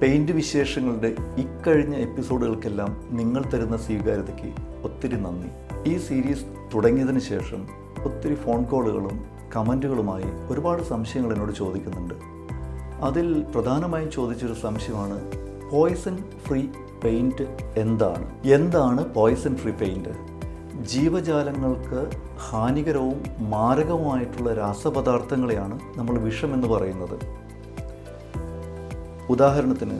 Paint വിശേഷങ്ങളുടെ ഇക്കഴിഞ്ഞ എപ്പിസോഡുകൾക്കെല്ലാം നിങ്ങൾ തരുന്ന സ്വീകാര്യതയ്ക്ക് ഒത്തിരി നന്ദി. ഈ സീരീസ് തുടങ്ങിയതിന് ശേഷം ഒത്തിരി ഫോൺ കോളുകളും കമൻറ്റുകളുമായി ഒരുപാട് സംശയങ്ങൾ എന്നോട് ചോദിക്കുന്നുണ്ട്. അതിൽ പ്രധാനമായും ചോദിച്ചൊരു സംശയമാണ് പോയ്സൺ ഫ്രീ പെയിൻറ് എന്താണ് പോയ്സൺ ഫ്രീ പെയിൻറ്? ജീവജാലങ്ങൾക്ക് ഹാനികരവും മാരകവുമായിട്ടുള്ള രാസപദാർത്ഥങ്ങളെയാണ് നമ്മൾ വിഷമെന്ന് പറയുന്നത്. ഉദാഹരണത്തിന്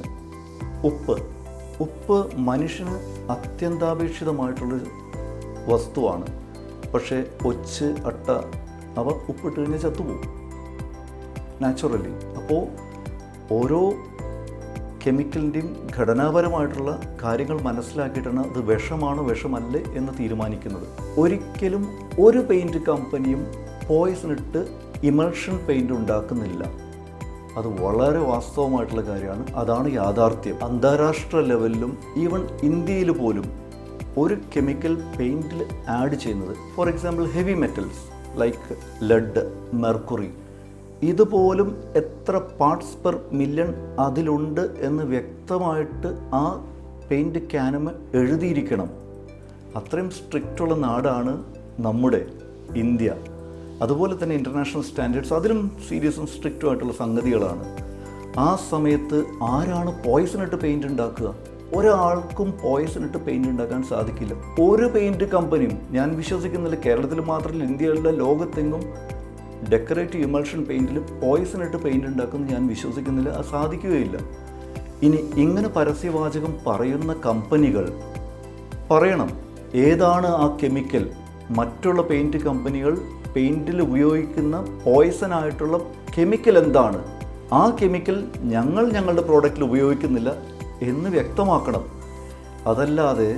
ഉപ്പ് മനുഷ്യന് അത്യന്താപേക്ഷിതമായിട്ടുള്ളൊരു വസ്തുവാണ്. പക്ഷേ ഒച്ച്, അട്ട അവ ഉപ്പിട്ട് കഴിഞ്ഞാൽ ചത്തുപോകും നാച്ചുറലി. അപ്പോൾ ഓരോ കെമിക്കലിൻ്റെയും ഘടനാപരമായിട്ടുള്ള കാര്യങ്ങൾ മനസ്സിലാക്കിയിട്ടാണ് അത് വിഷമാണോ വിഷമല്ലേ എന്ന് തീരുമാനിക്കുന്നത്. ഒരിക്കലും ഒരു പെയിൻറ് കമ്പനിയും പോയ്സൺ ഇട്ട് ഇമൾഷൻ പെയിൻറ് ഉണ്ടാക്കുന്നില്ല. അത് വളരെ വാസ്തവമായിട്ടുള്ള കാര്യമാണ്. അതാണ് യാഥാർത്ഥ്യം. അന്താരാഷ്ട്ര ലെവലിലും ഈവൻ ഇന്ത്യയിൽ പോലും ഒരു കെമിക്കൽ പെയിൻറ്റിൽ ആഡ് ചെയ്യുന്നത്, for example heavy metals like lead, mercury, ഇതുപോലും എത്ര പാർട്സ് പെർ മില്യൺ അതിലുണ്ട് എന്ന് വ്യക്തമായിട്ട് ആ പെയിൻറ് ക്യാനുമ എഴുതിയിരിക്കണം. അത്രയും സ്ട്രിക്റ്റുള്ള നാടാണ് നമ്മുടെ ഇന്ത്യ. അതുപോലെ തന്നെ ഇൻ്റർനാഷണൽ സ്റ്റാൻഡേർഡ്സ് അതിലും സീരിയസും സ്ട്രിക്റ്റും ആയിട്ടുള്ള സംഗതികളാണ്. ആ സമയത്ത് ആരാണ് പോയ്സൺ ഇട്ട് പെയിൻറ് ഉണ്ടാക്കുക? ഒരാൾക്കും പോയ്സൺ ഇട്ട് പെയിൻറ് ഉണ്ടാക്കാൻ സാധിക്കില്ല. ഒരു പെയിൻറ് കമ്പനിയും, ഞാൻ വിശ്വസിക്കുന്നില്ല കേരളത്തിൽ മാത്രമല്ല ഇന്ത്യയിലെ ലോകത്തെങ്ങും ഡെക്കറേറ്റീവ് ഇമൾഷൻ പെയിൻറ്റിൽ പോയ്സൺ ഇട്ട് പെയിൻറ് ഉണ്ടാക്കുമെന്ന് ഞാൻ വിശ്വസിക്കുന്നില്ല. അത് സാധിക്കുകയില്ല. ഇനി ഇങ്ങനെ പരസ്യവാചകം പറയുന്ന കമ്പനികൾ പറയണം ഏതാണ് ആ കെമിക്കൽ. മറ്റുള്ള പെയിൻറ് കമ്പനികൾ പെയിൻറ്റിൽ ഉപയോഗിക്കുന്ന പോയ്സൺ ആയിട്ടുള്ള കെമിക്കൽ എന്താണ്, ആ കെമിക്കൽ ഞങ്ങളുടെ പ്രോഡക്റ്റിൽ ഉപയോഗിക്കുന്നില്ല എന്ന് വ്യക്തമാക്കണം. അതല്ലാതെ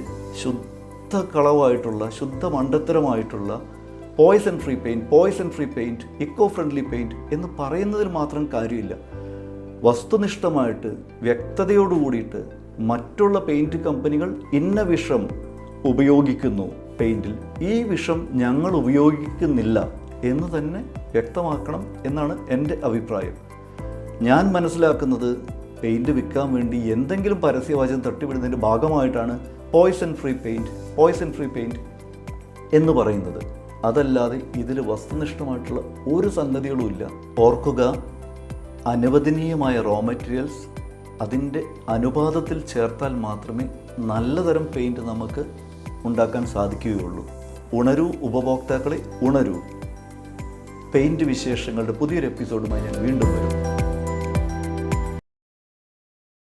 ശുദ്ധ കളവായിട്ടുള്ള, ശുദ്ധ മണ്ടത്തരമായിട്ടുള്ള poison free paint, eco friendly paint എന്ന് പറയുന്നതിൽ മാത്രം കാര്യമില്ല. വസ്തുനിഷ്ഠമായിട്ട് വ്യക്തതയോട് കൂടിയിട്ട് മറ്റുള്ള പെയിൻറ്റ് കമ്പനികൾ ഇന്ന വിഷം ഉപയോഗിക്കുന്നു പെയിൻറ്റിൽ, ഈ വിഷം ഞങ്ങൾ ഉപയോഗിക്കുന്നില്ല എന്ന് തന്നെ വ്യക്തമാക്കണം എന്നാണ് എൻ്റെ അഭിപ്രായം. ഞാൻ മനസ്സിലാക്കുന്നത് പെയിൻറ്റ് വിൽക്കാൻ വേണ്ടി എന്തെങ്കിലും പരസ്യവാചകം തട്ടിവിടുന്നതിൻ്റെ ഭാഗമായിട്ടാണ് പോയ്സൺ ഫ്രീ പെയിൻറ്റ് എന്ന് പറയുന്നത്. അതല്ലാതെ ഇതിൽ വസ്തുനിഷ്ഠമായിട്ടുള്ള ഒരു സംഗതികളുമില്ല. ഓർക്കുക, അനുവദനീയമായ റോ മെറ്റീരിയൽസ് അതിൻ്റെ അനുപാതത്തിൽ ചേർത്താൽ മാത്രമേ നല്ലതരം പെയിൻറ്റ് നമുക്ക് ഉണ്ടാക്കാൻ സാധിക്കുകയുള്ളൂ. ഉണരൂ ഉപഭോക്താക്കളെ, ഉണരൂ. പെയിൻറ്റ് വിശേഷങ്ങളുടെ പുതിയൊരു എപ്പിസോഡുമായി ഞാൻ വീണ്ടും വരും.